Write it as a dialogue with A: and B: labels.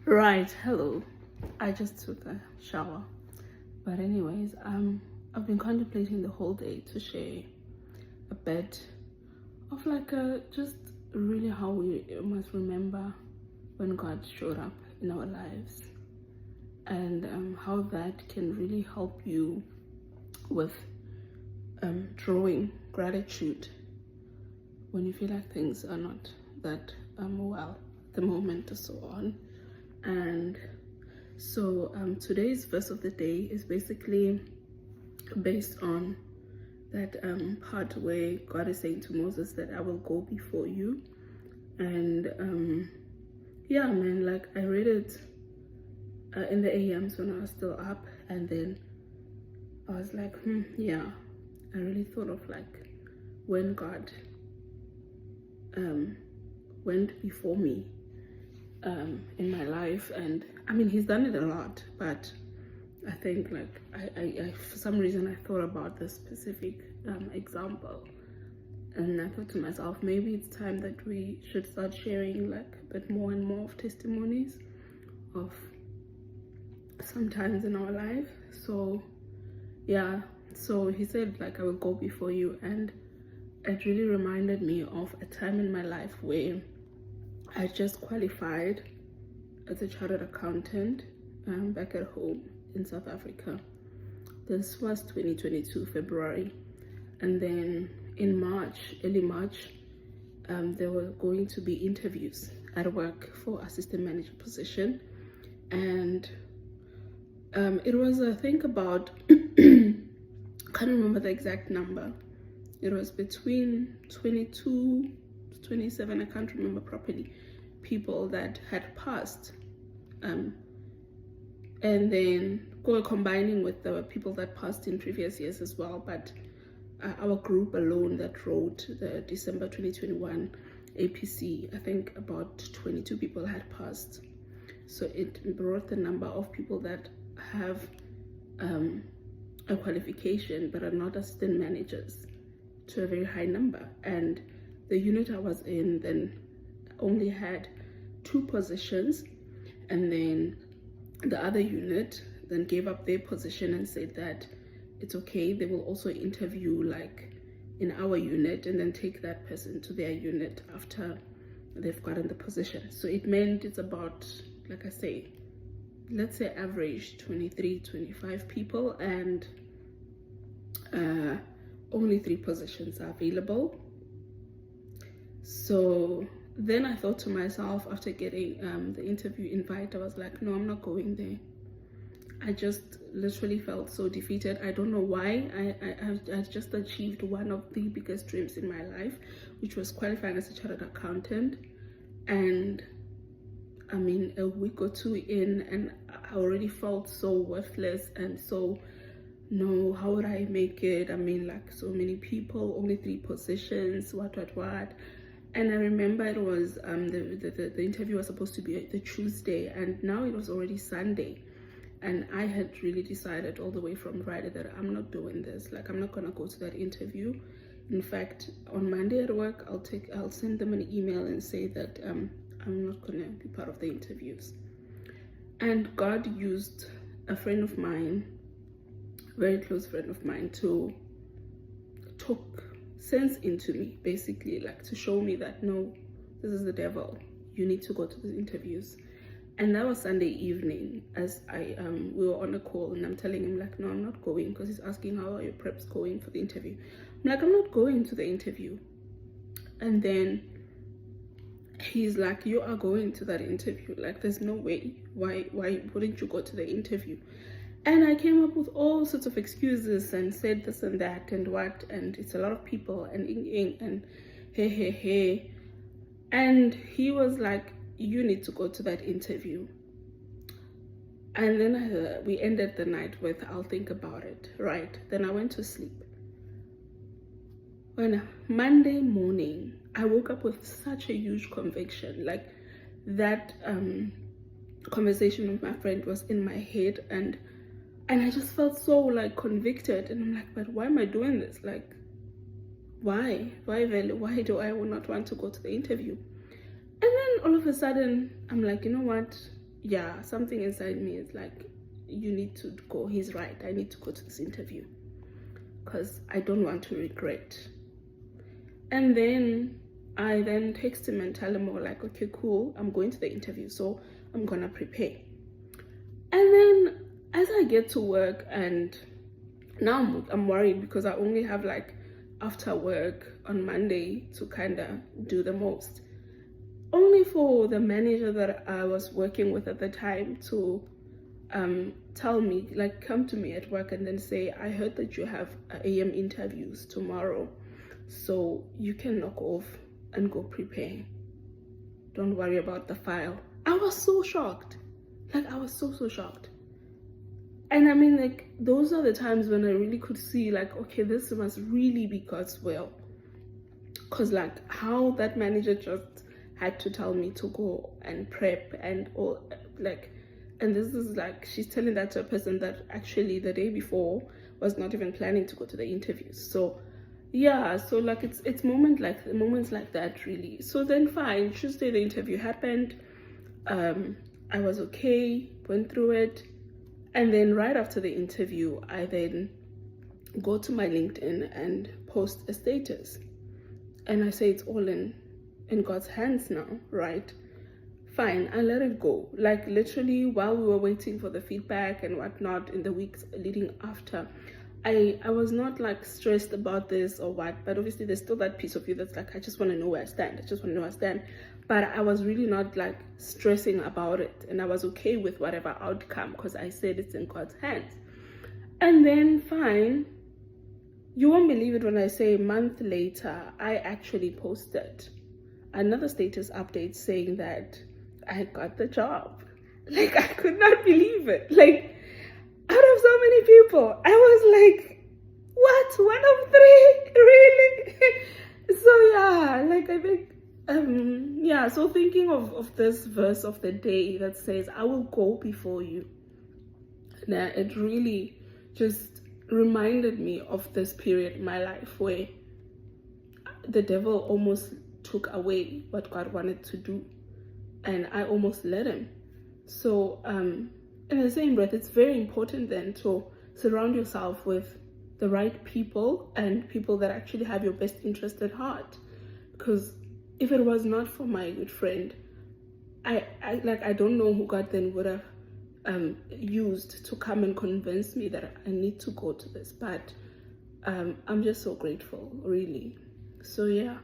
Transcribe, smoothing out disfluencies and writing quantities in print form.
A: Right, hello. I just took a shower. But anyways, I've been contemplating the whole day to share a bit of just really how we must remember when God showed up in our lives, and how that can really help you with drawing gratitude when you feel like things are not that well at the moment or so on. And so today's verse of the day is basically based on that part where God is saying to Moses that I will go before you. And yeah, man, like I read it in the AMs when I was still up, and then I was like, yeah, I really thought of like when God went before me in my life. And I mean, he's done it a lot, but I think like I for some reason I thought about this specific example, and I thought to myself, maybe it's time that we should start sharing like a bit more and more of testimonies of sometimes in our life. So yeah, so he said like I will go before you, and it really reminded me of a time in my life where I just qualified as a chartered accountant back at home in South Africa. This was 2022 February, and then in March, early March, there were going to be interviews at work for assistant manager position, and it was, I think, about can't remember the exact number. It was between 22 to 27, I can't remember properly, people that had passed, and then combining with the people that passed in previous years as well. But our group alone that wrote the December 2021 APC, I think about 22 people had passed. So it brought the number of people that have a qualification but are not assistant managers to a very high number. And the unit I was in then only had 2 positions, and then the other unit then gave up their position and said that it's okay, they will also interview like in our unit and then take that person to their unit after they've gotten the position. So it meant it's about, like I say, let's say average 23, 25 people, and only 3 positions are available. So then I thought to myself, after getting the interview invite, I was like, no, I'm not going there. I just literally felt so defeated. I don't know why. I just achieved one of the biggest dreams in my life, which was qualifying as a chartered accountant. And I mean, a week or 2 in, and I already felt so worthless and so, no, how would I make it? I mean, like so many people, only 3 positions, what. And I remember it was the interview was supposed to be the Tuesday, and now it was already Sunday. And I had really decided all the way from Friday that I'm not doing this. Like, I'm not gonna go to that interview. In fact, on Monday at work, I'll send them an email and say that I'm not gonna be part of the interviews. And God used a friend of mine, very close friend of mine, to talk sense into me, basically, like to show me that no, this is the devil, you need to go to the interviews. And that was Sunday evening, as we were on a call, and I'm telling him like, no, I'm not going, because he's asking how are your preps going for the interview. I'm like, I'm not going to the interview. And then he's like, you are going to that interview, like there's no way, why wouldn't you go to the interview? And I came up with all sorts of excuses and said this and that and what, and it's a lot of people and and hey. And he was like, you need to go to that interview. And then we ended the night with, I'll think about it, right? Then I went to sleep. When Monday morning, I woke up with such a huge conviction, like that conversation with my friend was in my head, and I just felt so like convicted, and I'm like, but why am I doing this? Like, why do I not want to go to the interview? And then all of a sudden I'm like, you know what, yeah, something inside me is like, you need to go. He's right. I need to go to this interview because I don't want to regret. And then I then text him and tell him, like, okay, cool, I'm going to the interview, so I'm gonna prepare. And then as I get to work, and now I'm worried because I only have like after work on Monday to kind of do the most, only for the manager that I was working with at the time to tell me, like, come to me at work and then say, I heard that you have AM interviews tomorrow, so you can knock off and go prepare. Don't worry about the file. I was so shocked. Like, I was so shocked. And I mean, like, those are the times when I really could see, like, okay, this must really be God's will. Because, like, how that manager just had to tell me to go and prep and all, like, and this is like, she's telling that to a person that actually the day before was not even planning to go to the interviews. So yeah, so like it's moments like that really. So then fine, Tuesday the interview happened. I was okay, went through it, and then right after the interview I then go to my LinkedIn and post a status, and I say it's all in God's hands now, right? Fine, I let it go. Like, literally, while we were waiting for the feedback and whatnot in the weeks leading after, I was not like stressed about this or what, but obviously there's still that piece of you that's like, I just want to know where I stand. But I was really not like stressing about it, and I was okay with whatever outcome because I said it's in God's hands. And then fine, you won't believe it when I say a month later, I actually posted another status update saying that I got the job. Like, I could not believe it. Like, out of so many people, I was like, what? 1 of 3? Really? So yeah, like, I think yeah, so thinking of this verse of the day that says, I will go before you, now it really just reminded me of this period in my life where the devil almost took away what God wanted to do, and I almost let him. So in the same breath, it's very important then to surround yourself with the right people and people that actually have your best interest at heart. Because if it was not for my good friend, I don't know who God then would have used to come and convince me that I need to go to this. But I'm just so grateful, really. So yeah.